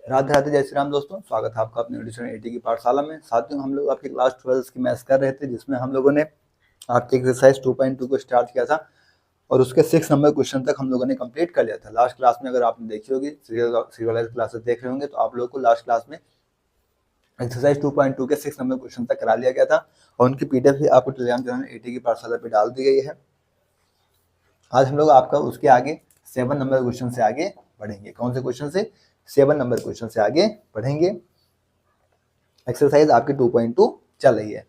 राधे राधे, जय श्री राम दोस्तों। स्वागत है आपका अपने एडिशन 80 की पाठशाला में। साथियों, हम लोग आपकी क्लास 12 की मैथ्स कर रहे थे, जिसमें हम लोगों ने आपकी एक्सरसाइज 2.2 को स्टार्ट किया था और उसके 6 नंबर क्वेश्चन तक हम लोगों ने कंप्लीट कर लिया था। लास्ट क्लास में अगर आपने देखी होगी, सीरियलाइज क्लासेस देख रहे होंगे, तो आप लोगों को लास्ट क्लास में एक्सरसाइज 2.2 के 6 नंबर क्वेश्चन तक करा लिया गया था और उनकी पीडीएफ भी आपको टेलीग्राम चैनल 80 की पाठशाला पे डाल दी गई है। आज हम लोग आपका उसके आगे 7 नंबर क्वेश्चन से आगे बढ़ेंगे। कौन से क्वेश्चन से? 7 नंबर क्वेश्चन से आगे बढ़ेंगे। एक्सरसाइज आपकी 2.2 चल रही है।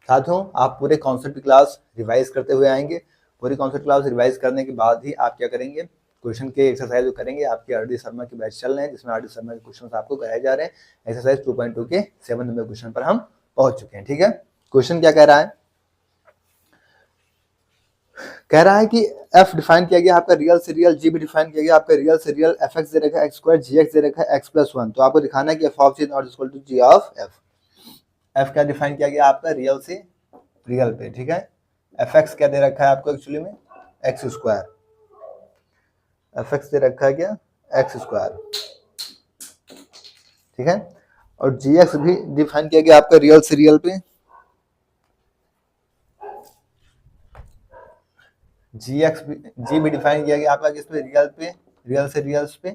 साथियों, आप पूरे कॉन्सेप्ट की क्लास रिवाइज करते हुए आएंगे। पूरी कॉन्सेप्ट क्लास रिवाइज करने के बाद ही आप क्या करेंगे, क्वेश्चन के एक्सरसाइज जो करेंगे। आपके आर.डी. शर्मा के बैच चल रहे हैं, जिसमें आर.डी. शर्मा के क्वेश्चन आपको कराए जा रहे हैं। एक्सरसाइज 2.2 के 7 नंबर क्वेश्चन पर हम पहुंच चुके हैं। ठीक है, क्वेश्चन क्या कह रहा है? कह रहा है कि f डिफाइन किया गया आपका रियल से रियल, g भी डिफाइन किया गया आपका रियल से रियल, fx दे रखा है x स्क्वायर, gx दे रखा है x प्लस 1। तो आपको दिखाना है कि f of g not equal to g of f। f क्या डिफाइन किया गया आपका रियल से रियल पे, ठीक है। fx क्या दे रखा है आपको एक्चुअली में? x square. fx दे रखा है क्या? x स्क्वायर, ठीक है। और gx भी डिफाइन किया गया आपका रियल से रियल पे, g भी डिफाइन किया गया आपका किस पे? रियल पे, रियल से रियल्स पे।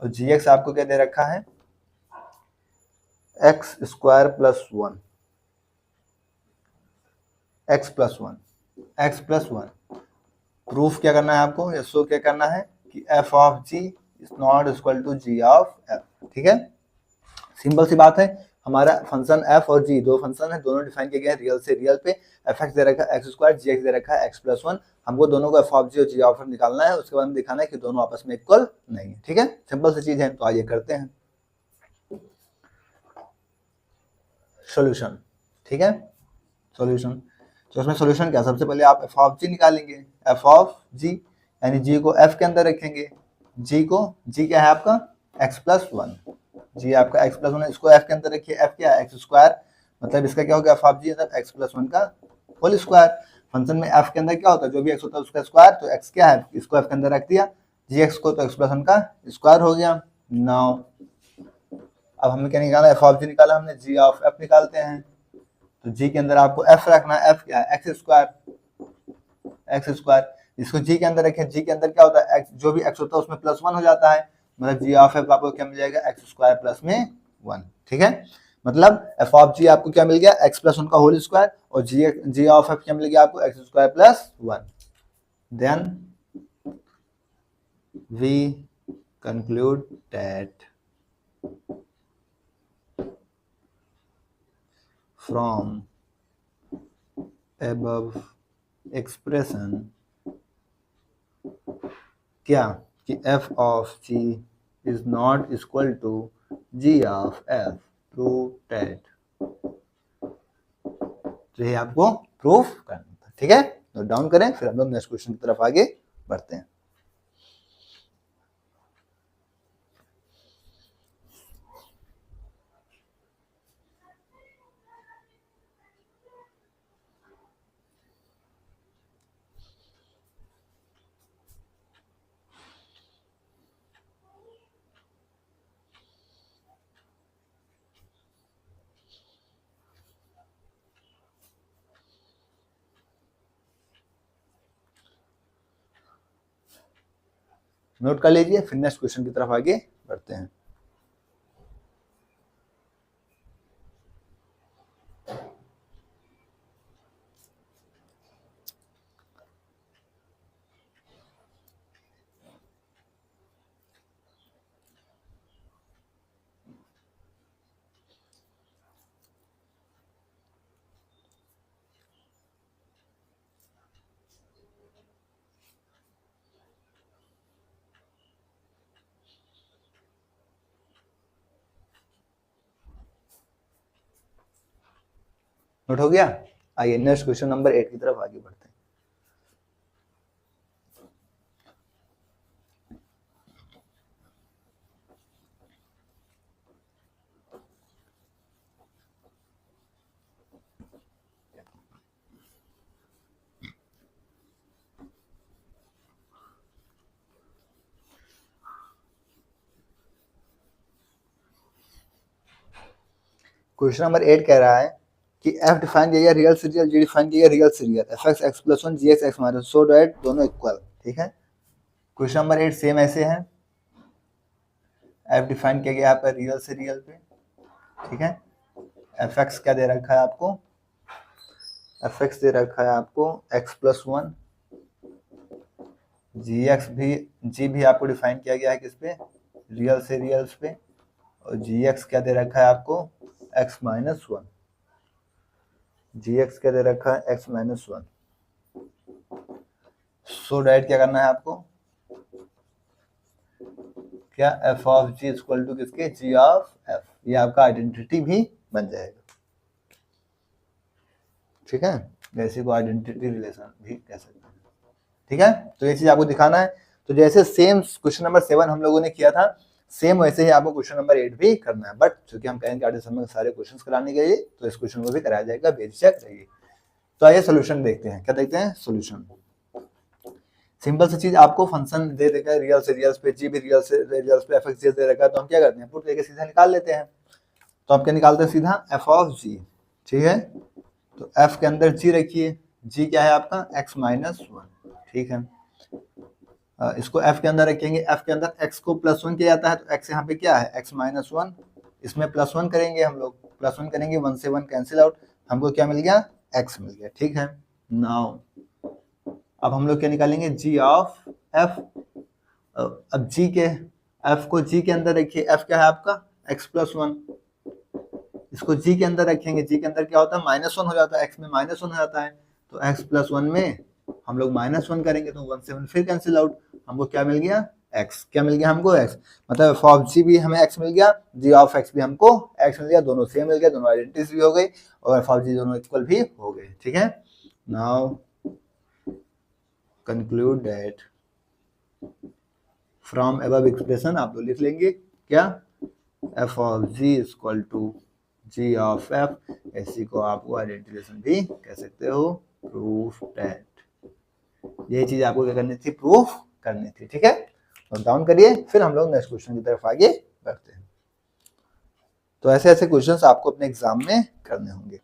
और gx आपको क्या दे रखा है? X square plus 1, x plus 1, x plus 1। Proof क्या करना है आपको? या शो क्या करना है कि f of g is not equal to g of f, ठीक है। सिंपल सी बात है, हमारा फंक्शन f और g दो फंक्शन है, दोनों डिफाइन किए गए हैं रियल से रियल पे। fx दे रखा है x स्क्वायर, gx दे रखा है x प्लस 1। हमको दोनों को f ऑफ g और g ऑफ f निकालना है। उसके बाद में दिखाना है कि दोनों आपस में इक्वल नहीं है, ठीक है। सिंपल सी चीज है, तो आइए करते हैं सॉल्यूशन, ठीक है। सॉल्यूशन, तो इसमें सॉल्यूशन क्या? सबसे पहले आप f ऑफ g निकालेंगे। f ऑफ g यानी g को f के अंदर रखेंगे। g क्या है आपका? x प्लस 1, g आपका x प्लस 1 है, इसको f के अंदर रखिए। f क्या है? x स्क्वायर, मतलब इसका क्या हो गया? f ऑफ g मतलब x प्लस 1 का होल स्क्वायर। फंक्शन में f के अंदर क्या होता है? जो भी x होता है उसका स्क्वायर। तो x क्या है? इसको f के अंदर रख दिया, gx को, तो x प्लस 1 का स्क्वायर हो गया। नाउ अब हमें क्या निकाला? f ऑफ g निकाला हमने, g ऑफ f निकालते हैं। तो g के अंदर आपको f रखना है। f क्या है? x square, x square. इसको g के अंदर रखें। g के अंदर क्या होता है? x, जो भी x होता है उसमें प्लस 1 हो जाता है, मतलब g ऑफ f आपको क्या मिल जाएगा? एक्स स्क्वायर प्लस में 1, ठीक है। मतलब f ऑफ g आपको क्या मिल गया? x प्लस 1 का होल स्क्वायर। और g ऑफ f क्या मिल गया आपको? X square plus 1। Then we conclude that from above expression क्या कि f of g is not equal to g of f। Prove that, तो ये आपको प्रूफ करना था, ठीक है। नोट डाउन करें, फिर हम लोग नेक्स्ट क्वेश्चन की तरफ आगे बढ़ते हैं। नोट कर लीजिए, फिर नेक्स्ट क्वेश्चन की तरफ आगे बढ़ते हैं। नोट हो गया? आइए नेक्स्ट क्वेश्चन नंबर 8 की तरफ आगे बढ़ते हैं। क्वेश्चन नंबर 8 कह रहा है कि एफ डिफाइन किया गया रियल सीरियल, जी डिफाइन किया गया real serial, f x x plus one g x x minus, so that दोनों इक्वल। ठीक है, क्वेश्चन नंबर 8 सेम ऐसे है, एफ डिफाइन किया गया यहाँ पर रियल से रियल पे। ठीक है, एफ एक्स क्या दे रखा है आपको, एफ एक्स दे रखा है आपको x plus one, g x भी, जी भी आपको डिफाइन किया गया है किस पे, रियल से रियल्स पे, और जी एक्स क्या दे रखा है आपको x minus one, g x क्या दे रखा है x minus one. So direct क्या करना है आपको, क्या f of g equal to किसके, जी ऑफ एफ, ये आपका आइडेंटिटी भी बन जाएगा। ठीक है, जैसे को आइडेंटिटी रिलेशन भी कह सकते हैं। ठीक है, तो ये चीज आपको दिखाना है। तो जैसे सेम क्वेश्चन नंबर 7 हम लोगों ने किया था, सेम वैसे ही आपको क्वेश्चन नंबर 8 भी करना है, बट चूंकि हम कहेंगे आधे समय में सारे क्वेश्चन कराने के लिए, तो इस क्वेश्चन को भी कराया जाएगा, बेझिझक रहिए। तो आइए सोल्यूशन देखते हैं, क्या देखते हैं सोल्यूशन। सिंपल सी चीज, आपको फंक्शन दे देगा रियल से रियल्स पे, जी भी रियल से रियल्स पे, एफ एक्स दे रखा है, तो हम क्या करते हैं पुट देके सीधा निकाल लेते हैं। तो आप क्या निकालते हैं सीधा एफ ऑफ जी। ठीक है, तो एफ के अंदर जी रखिए, जी क्या है आपका एक्स माइनस वन। ठीक है, इसको एफ के अंदर रखेंगे, एफ के अंदर एक्स को प्लस वन किया जाता है, तो एक्स यहाँ पे क्या है एक्स माइनस वन, इसमें प्लस वन करेंगे हम लोग, प्लस वन करेंगे, वन से वन कैंसिल आउट, हमको क्या मिल गया एक्स मिल गया। ठीक है, नाउ अब हम लोग क्या निकालेंगे जी ऑफ एफ। अब जी के, एफ को जी के अंदर रखिए, एफ क्या है आपका एक्स प्लस वन, इसको जी के अंदर रखेंगे, जी के अंदर क्या होता है माइनस वन हो जाता है, एक्स में माइनस वन हो जाता है, तो एक्स प्लस वन में हम लोग माइनस वन करेंगे, तो वन से वन फिर कैंसिल आउट, हमको क्या मिल गया एक्स, क्या मिल गया हमको एक्स, मतलब एफ ऑफ जी भी हमें एक्स मिल गया, जी ऑफ एक्स भी हमको एक्स मिल गया, दोनों सेम मिल गया, दोनों आइडेंटिटीज भी हो गई, और एफ ऑफ जी दोनों इक्वल भी हो गए। ठीक है, now conclude that from above expression आप लोग लिख लेंगे क्या, f of g is equal to g of f, इसी को आप आइडेंटिफिकेशन भी कह सकते हो, प्रूफ दैट, ये चीज आपको क्या करनी थी प्रूफ करनी थी। ठीक है, नोट डाउन करिए, फिर हम लोग नेक्स्ट क्वेश्चन की तरफ आगे बढ़ते हैं। तो ऐसे ऐसे क्वेश्चंस आपको अपने एग्जाम में करने होंगे।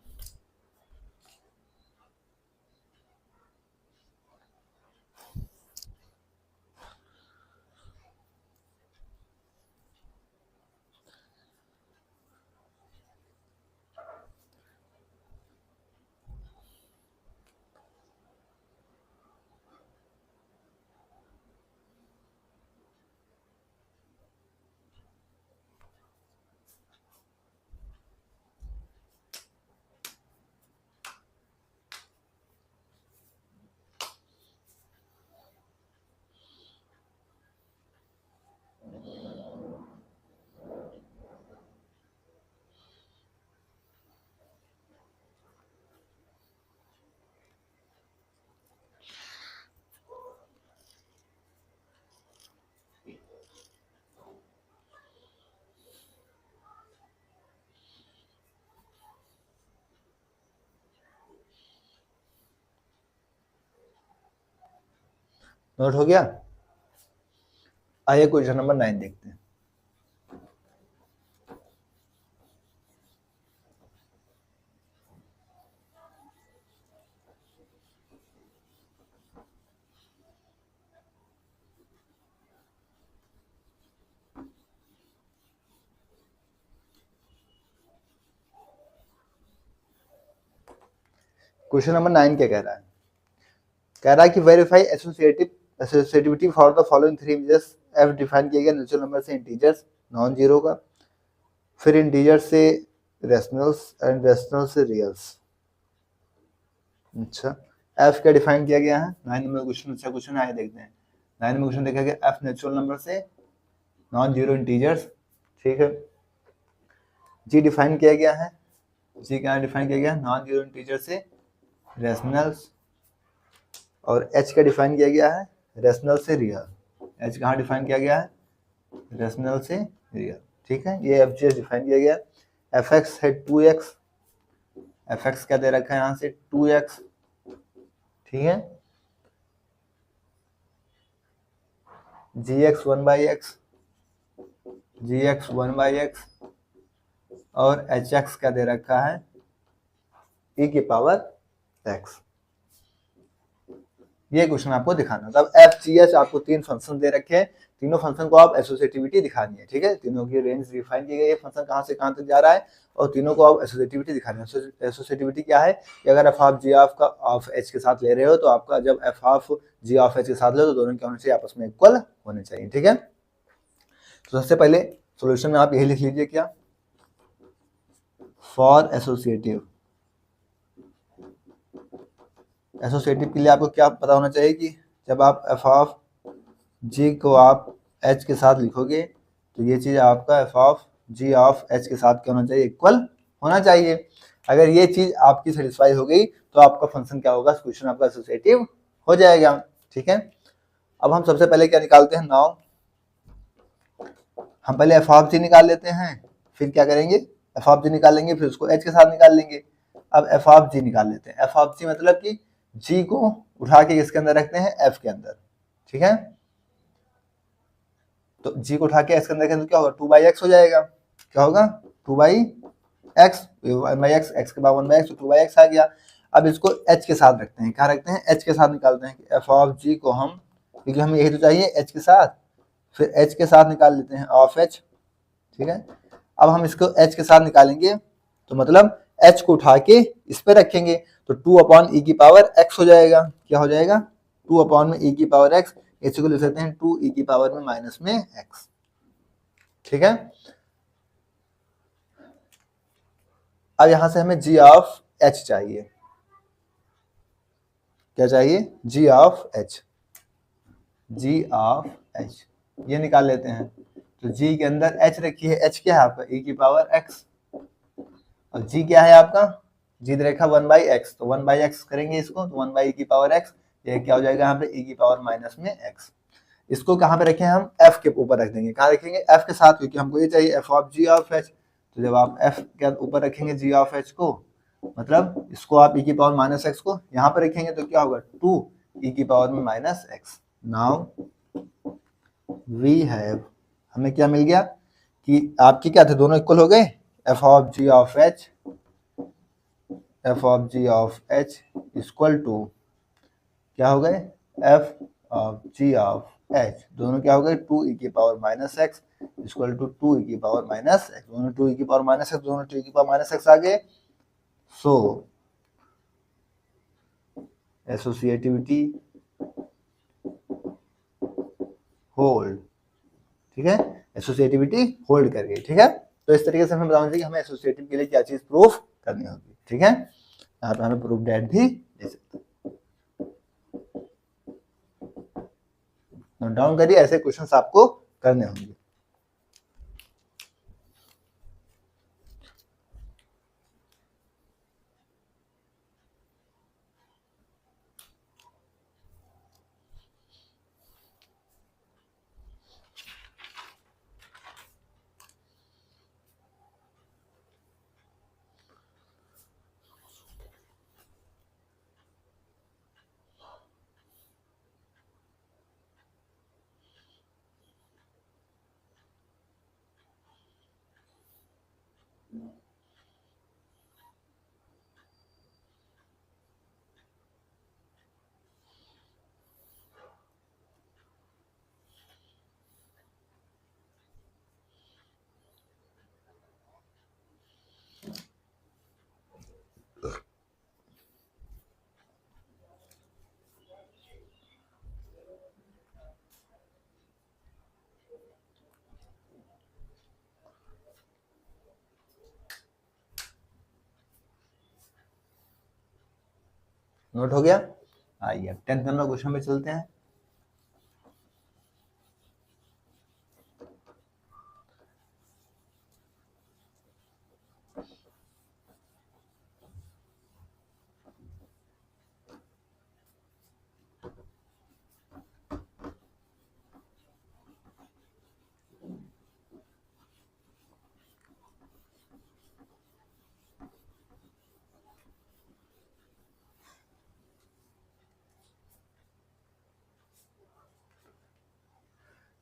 नोट हो गया, आइए क्वेश्चन नंबर 9 देखते हैं। क्वेश्चन नंबर 9 क्या कह रहा है, कह रहा है कि verify associativity for the following three images, F define किया गया नेचुरल नंबर से इंटीजर्स नॉन जीरो का, फिर इंटीजर से रेशनल्स एंड रेशनल से रियल्स। अच्छा, एफ क्या डिफाइन किया गया है, 9 नंबर क्वेश्चन, अच्छा क्वेश्चन आए देखते हैं। 9 नंबर क्वेश्चन देखा गया एफ नेचुरल नंबर से नॉन जीरो इंटीजर्स। ठीक है, जी डिफाइन किया गया है, जी क्या डिफाइन किया गया नॉन जीरो इंटीजर से रेशनल्स, और एच का डिफाइन किया गया है रेशनल से रियल, एच कहाँ डिफाइन किया गया है रेशनल से रियल। ठीक है, ये एफ जी डिफाइन किया गया, एफ एक्स है 2x, एफ एक्स क्या दे रखा है यहाँ से 2x। ठीक है, जी एक्स 1/x, जी एक्स 1/x, और एच एक्स क्या दे रखा है, ई की पावर एक्स। ये क्वेश्चन आपको दिखाना, तब एफ जी एच आपको तीन फंक्शन दे रखे हैं, तीनों फंक्शन को आप एसोसिएटिविटी दिखानी है, ठीक है, तीनों की रेंज डिफाइन की गई है, फंक्शन कहाँ से कहाँ तक जा रहा है और तीनों को आप एसोसिएटिविटी दिखानी है। एसोसिएटिविटी क्या है कि अगर एफ ऑफ जी ऑफ का ऑफ एच के साथ ले रहे हो तो आपका जब f of g of h के साथ ले तो दोनों क्या होने चाहिए, आपस में इक्वल होने चाहिए, ठीक है। तो सबसे पहले सोल्यूशन में आप यही लिख लीजिए, क्या, फॉर एसोसिएटिव। एसोसिएटिव के लिए आपको क्या पता होना चाहिए कि जब आप एफ ऑफ जी को आप एच के साथ लिखोगे तो ये चीज़ आपका f of g of h के साथ क्या होना चाहिए, इक्वल होना चाहिए। अगर ये चीज़ आपकी सेटिस्फाई हो गई तो आपका फंक्शन क्या होगा, क्वेश्चन आपका एसोसिएटिव हो जाएगा, ठीक है। अब हम सबसे पहले क्या निकालते हैं, नाउ हम पहले एफ ऑफ जी निकाल लेते हैं, फिर क्या करेंगे, एफ ऑफ जी निकालेंगे, फिर उसको एच के साथ निकाल लेंगे। अब एफ ऑफ जी निकाल लेते हैं, एफ ऑफ जी मतलब कि जी को उठा के किसके अंदर रखते हैं, एफ के अंदर, ठीक है। तो जी को उठा के एक्स के अंदर रखें तो क्या होगा, 2/x हो जाएगा, क्या होगा 2/x, 1/x, एक्स के बाद 1/x, तो 2/x आ गया। अब इसको एच के साथ रखते हैं, क्या रखते हैं, एच के साथ निकालते हैं, एफ ऑफ जी को हम, क्योंकि हमें यही तो चाहिए एच के साथ, फिर एच के साथ निकाल लेते हैं ऑफ एच, ठीक है। अब हम इसको एच के साथ निकालेंगे तो मतलब एच को उठा के इस पे रखेंगे तो 2/e की पावर x हो जाएगा, क्या हो जाएगा 2/e की पावर x, इसी को लिख सकते हैं 2e की पावर में माइनस में x, ठीक है। अब यहां से हमें g ऑफ h चाहिए, क्या चाहिए, g of h, g of h ये निकाल लेते हैं। तो g के अंदर h रखी है, h क्या है आपका e की पावर x, और g क्या है आपका, g दे रखा 1/x, तो 1/x करेंगे इसको तो 1/e की पावर x, ये क्या हो जाएगा यहाँ पे e की पावर माइनस में x। इसको कहाँ पे रखें, हम f के ऊपर रख देंगे, कहाँ रखेंगे, f के साथ, क्योंकि हमको ये चाहिए f of g of h। तो जब आप f के ऊपर रखेंगे g ऑफ h को, मतलब इसको आप e की पावर माइनस x को यहाँ पे रखेंगे तो क्या होगा 2 e की पावर में minus x। Now we have, हमें क्या मिल गया कि आपकी क्या थे, दोनों इक्वल हो गए, f of g of h, f of g of h equal to क्या हो गए, f of g of h, दोनों क्या हो गए 2e की power minus x equal to 2e की पावर माइनस x, दोनों 2e की पावर माइनस x, दोनों 2e की पावर माइनस x आ गए। सो एसोसिएटिविटी होल्ड, ठीक है, एसोसिएटिविटी होल्ड कर गई, ठीक है। तो इस तरीके से हमें बताना चाहिए कि हमें एसोसिएटिव के लिए क्या चीज प्रूफ करनी होगी, ठीक है। यहाँ पे हमें प्रूफ डेट भी दे सकते हैं, नोट डाउन करिए, ऐसे क्वेश्चंस आपको करने होंगे। नोट हो गया, आइए 10th नंबर क्वेश्चन पे चलते हैं।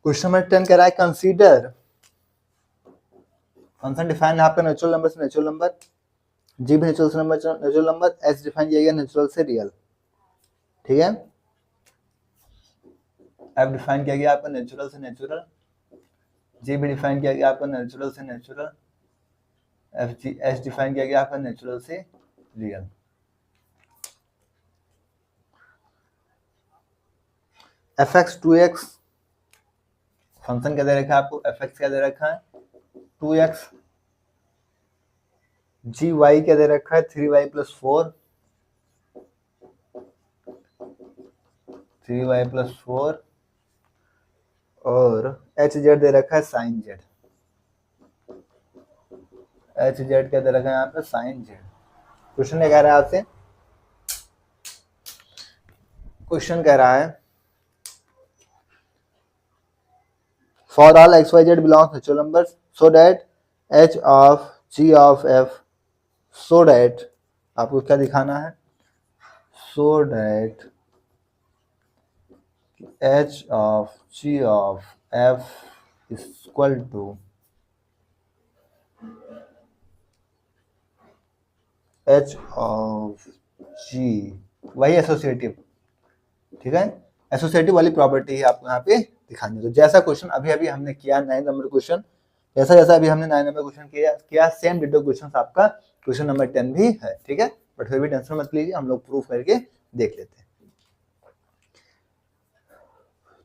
क्वेश्चन नंबर 10 कह रहा है, कंसीडर फंक्शन डिफाइन है आपका नेचुरल नंबर से नेचुरल नंबर, जी भी नेचुरल से number natural number, H define किया गया नेचुरल से रियल, ठीक है। एफ डिफाइन किया गया आपका नेचुरल से नेचुरल, जी भी डिफाइन किया गया आपका नेचुरल से natural, F G H define किया गया आपका नेचुरल से real. F x 2x function क्या दे रखा है आपको, एफ एक्स क्या दे रखा है 2x, जी वाई क्या दे रखा है 3y प्लस 4, 3y प्लस 4, और एच जेड दे रखा है साइन जेड, एच जेड क्या दे रखा है यहाँ पे साइन जेड। क्वेश्चन क्या कह रहा है आपसे, क्वेश्चन कह रहा है for all x y z belongs natural numbers so that h of g of f, so that आपको क्या दिखाना है, so that h of g of f is equal to h of g, वही associative, ठीक है, associative वाली property है आपको यहाँ पे दिखानी है। तो जैसा क्वेश्चन अभी अभी हमने किया 9 नंबर क्वेश्चन, जैसा जैसा अभी हमने 9 नंबर क्वेश्चन किया सेम डिटो क्वेश्चन आपका क्वेश्चन नंबर 10 भी है, ठीक है। बट फिर भी टेंशन मत लीजिए, हम लोग प्रूफ करके देख लेते हैं।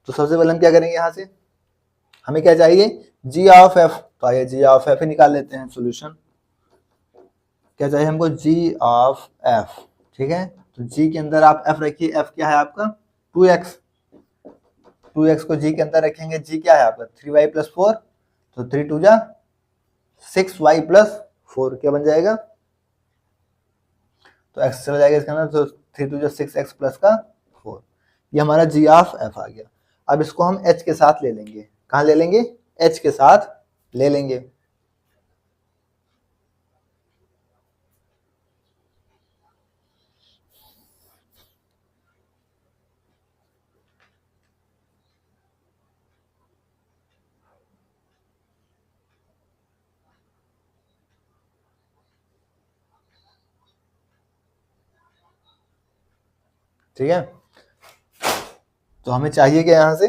तो सबसे पहले हम क्या करेंगे, यहाँ से हमें क्या चाहिए जी ऑफ एफ, तो आइए जी ऑफ एफ ही निकाल लेते हैं सोल्यूशन। क्या चाहिए हमको जी ऑफ एफ, ठीक है। तो जी के अंदर आप एफ रखिए, एफ क्या है आपका 2x, 2x को जी के अंदर रखेंगे, जी क्या है आपका 3y प्लस 4, तो 3 2 जा 6y प्लस 4 क्या बन जाएगा, तो x चला जाएगा इसके अंदर, तो 3 2 जा 6x प्लस का 4, ये हमारा जी ऑफ एफ आ गया। अब इसको हम h के साथ ले लेंगे, कहाँ ले लेंगे, h के साथ ले लेंगे। ठीक है, तो हमें चाहिए क्या यहां से,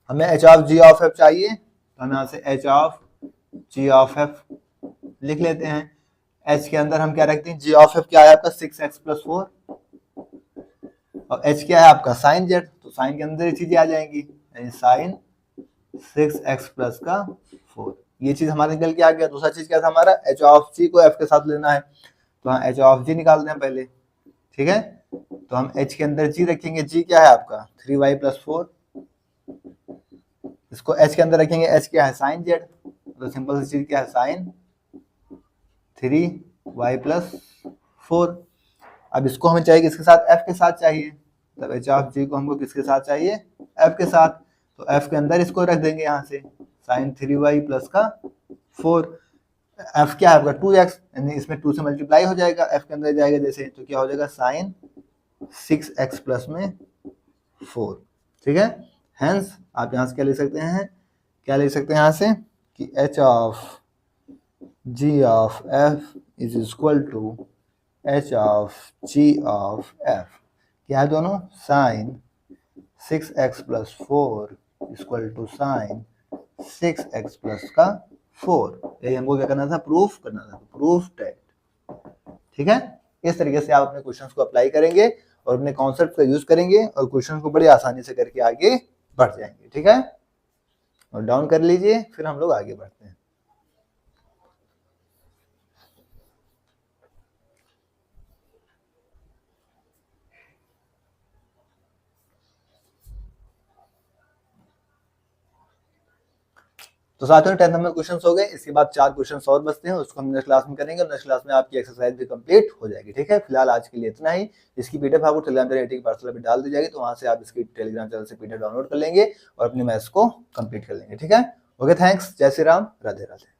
हमें h of g of f चाहिए, तो हम यहां से h of g of f लिख लेते हैं। एच के अंदर हम क्या रखते हैं, जी ऑफ एफ क्या है आपका 6x प्लस 4, और एच क्या है आपका साइन जेड, तो साइन के अंदर ये चीजें आ जाएंगी, यानी साइन 6x प्लस का 4, ये चीज हमारे निकल के आ गया। दूसरा चीज क्या था हमारा, एच ऑफ जी को एफ के साथ लेना है, तो हाँ एच ऑफ जी निकालते हैं पहले, ठीक है। तो हम एच के अंदर जी रखेंगे, जी क्या है आपका 3y प्लस 4, इसको एच के अंदर रखेंगे, एच क्या है साइन जेड, तो सिंपल सी चीज क्या है साइन 3y प्लस 4। अब इसको हमें चाहिए किसके साथ, एफ के साथ चाहिए, तब एच ऑफ जी को हमको किसके साथ चाहिए, एफ के साथ, तो एफ के अंदर इसको रख देंगे यहाँ से साइन 3y प्लस का 4, एफ क्या है आपका 2x, यानी इसमें 2 से मल्टीप्लाई हो जाएगा, एफ के अंदर जाएगा जैसे, तो क्या हो जाएगा साइन 6x प्लस में 4, ठीक है। हेंस आप यहाँ से क्या ले सकते हैं, क्या ले सकते हैं यहाँ से कि h of g of f is equal to h of g of f, क्या है दोनों, sine 6x plus 4 equal to sine 6x plus का 4, यही हमको क्या करना था, प्रूफ करना था, प्रूफ दैट, ठीक है। इस तरीके से आप अपने क्वेश्चंस को अप्लाई करेंगे और अपने कॉन्सेप्ट का यूज करेंगे और क्वेश्चन को बड़ी आसानी से करके आगे बढ़ जाएंगे, ठीक है। और डाउन कर लीजिए, फिर हम लोग आगे बढ़ते हैं। तो साथियों 10 नंबर क्वेश्चन हो गए, इसके बाद 4 क्वेश्चन और बचते हैं, उसको हम नेक्स्ट क्लास में करेंगे और नेक्स्ट क्लास में आपकी एक्सरसाइज भी कंप्लीट हो जाएगी, ठीक है। फिलहाल आज के लिए इतना ही। इसकी पीडीएफ आपको टेलीग्राम चैनल पार्सल पे डाल दी जाएगी, तो वहां से आप इसकी टेलीग्राम चैनल से पीडीएफ डाउनलोड कर लेंगे और अपने मैथ्स को कंप्लीट कर लेंगे, ठीक है। ओके, थैंक्स, जय श्री राम, राधे राधे।